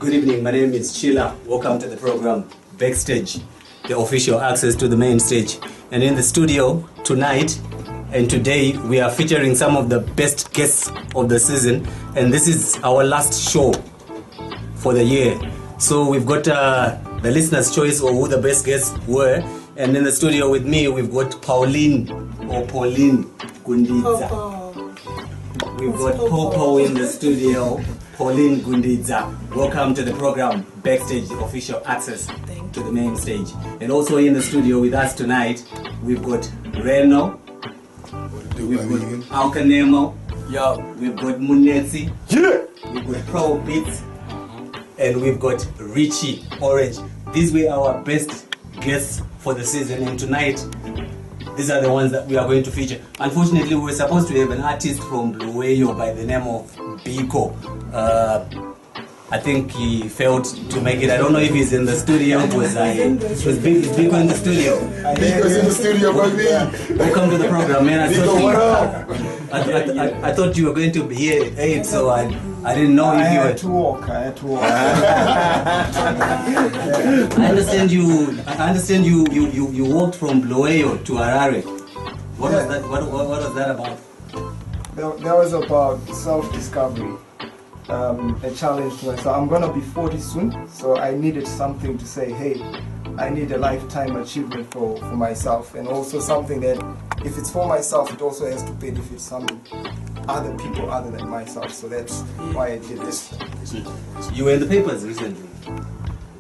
Good evening, my name is Chila. Welcome to the program Backstage, the official access to the main stage. And in the studio tonight and today, we are featuring some of the best guests of the season. And this is our last show for the year. So we've got the listener's choice of who the best guests were. And in the studio with me, we've got Pauline Gundidza. We've got Popo in the studio, Pauline Gundidza. Welcome to the program, Backstage, the official access to the main stage. And also in the studio with us tonight, we've got Reno, we've got Alkanemo, we've got Munetsi, we've got Pro Beats, and we've got Richie Orange. These were our best guests for the season, and tonight, these are the ones that we are going to feature. Unfortunately, we were supposed to have an artist from Bluewayo by the name of Biko. I think he failed to make it. I don't know if he's in the studio. Was Biko in the studio? Biko's in the studio, baby. Welcome to the program, man. I thought you were going to be here at 8, so I didn't know if you were. I had to walk. I understand you walked from Bluewayo to Harare. What was that? What was that about? That was about self-discovery, a challenge to myself. I'm gonna be 40 soon, so I needed something to say, hey, I need a lifetime achievement for myself, and also something that, if it's for myself, it also has to benefit some other people other than myself. So that's why I did this. You were in the papers recently.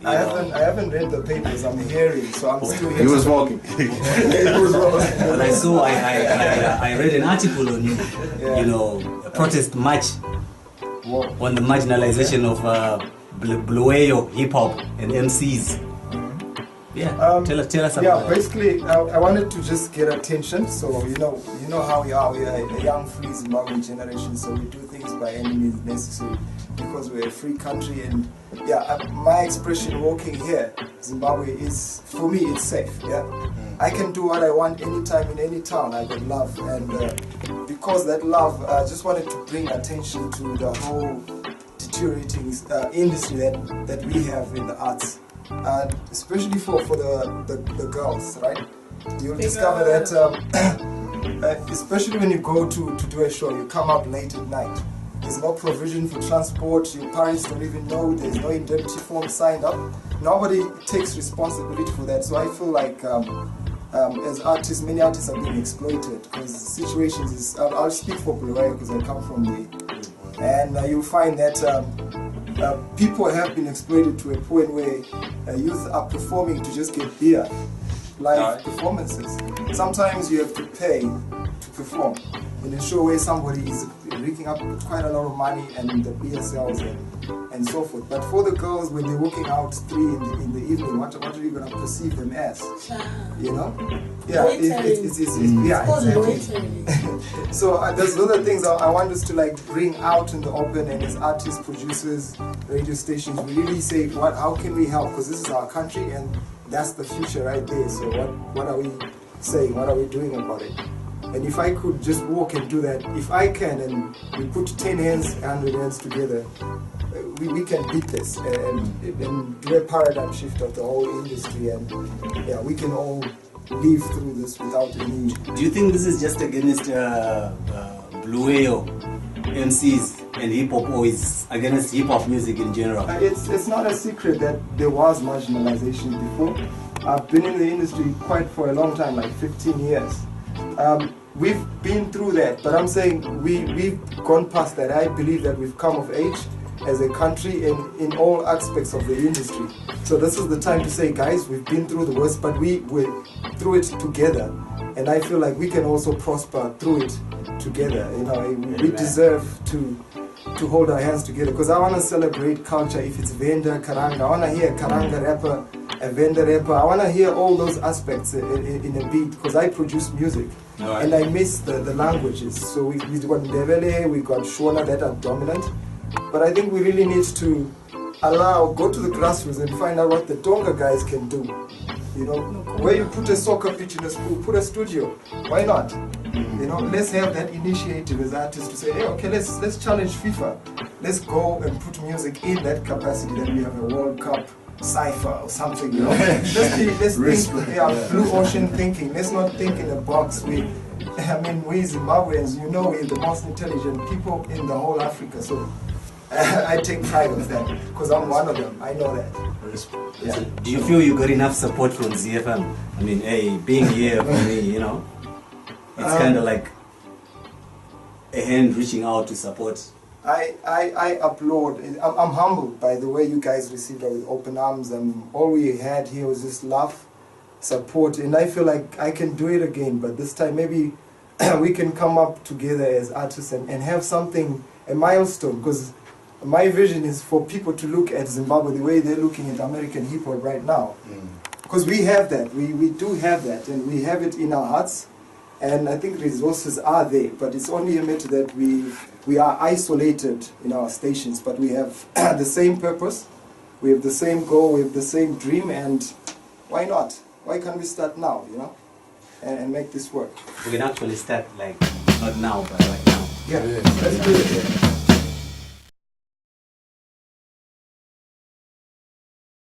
I haven't read the papers. I'm hearing, so I'm still here. He was walking. He was walking. But I saw, I read an article on you, you know, a protest march on the marginalization of Bluewayo hip hop and MCs. Yeah, tell us about that. Basically, I wanted to just get attention. So you know how we are. We are a young, free Zimbabwean generation. So we do things by any means necessary because we're a free country. And my expression walking here, Zimbabwe, is, for me, it's safe. Yeah, I can do what I want anytime in any town. I got love, and because that love, I just wanted to bring attention to the whole deteriorating industry that we have in the arts. Especially for the girls, right? You'll discover that, especially when you go to do a show, you come up late at night. There's no provision for transport. Your parents don't even know. There's no indemnity form signed up. Nobody takes responsibility for that. So I feel like, as artists, many artists are being exploited because the situations is. I'll speak for Bluewayo because I come from the, and you'll find that. People have been exploited to a point where youth are performing to just get beer, live performances. Sometimes you have to pay to perform in a show where somebody is raking up quite a lot of money and the beer sells and so forth. But for the girls, when they're walking out 3 in the evening, what are you going to perceive them as? You know? Yeah, exactly. So there's other things I want us to like bring out in the open, and as artists, producers, radio stations, we really say, how can we help? Because this is our country and that's the future right there. So what are we saying? What are we doing about it? And if I could just walk and do that, if I can, and we put 10 hands, 100 hands together, we can beat this and do a paradigm shift of the whole industry, and we can all live through this without any. Do you think this is just against Bluewayo MCs and hip hop, or is against hip hop music in general? It's not a secret that there was marginalization before. I've been in the industry for a long time, like 15 years. We've been through that, but I'm saying we've gone past that. I believe that we've come of age as a country in all aspects of the industry. So this is the time to say, guys, we've been through the worst, but we're through it together. And I feel like we can also prosper through it together. You know, we deserve to hold our hands together, because I want to celebrate culture. If it's Venda, Karanga, I want to hear a Karanga rapper, a Venda rapper. I want to hear all those aspects in a beat, because I produce music. Right. And I miss the languages. So we've got Ndebele, we've got Shona that are dominant. But I think we really need to go to the grassroots and find out what the Tonga guys can do. You know, where you put a soccer pitch in a school, put a studio. Why not? You know, let's have that initiative as artists to say, hey, okay, let's challenge FIFA. Let's go and put music in that capacity that we have a World Cup cipher or something, you know. let's think, blue ocean thinking. Let's not think in a box. We Zimbabweans, you know, we're the most intelligent people in the whole Africa. So I take pride of that because I'm one of them. I know that. Yeah. So do you feel you got enough support from ZiFM? I mean, hey, being here for me, you know, it's kind of like a hand reaching out to support. I applaud. I'm humbled by the way you guys received us with open arms. All we had here was just love, support, and I feel like I can do it again. But this time maybe we can come up together as artists and have something, a milestone. Because my vision is for people to look at Zimbabwe the way they're looking at American hip hop right now. Because we have that, we do have that, and we have it in our hearts. And I think resources are there, but it's only a matter that we are isolated in our stations, but we have the same purpose, we have the same goal, we have the same dream, and why not? Why can't we start now, you know, and make this work? We can actually start, like, not now, but right now. Yeah, let's do it.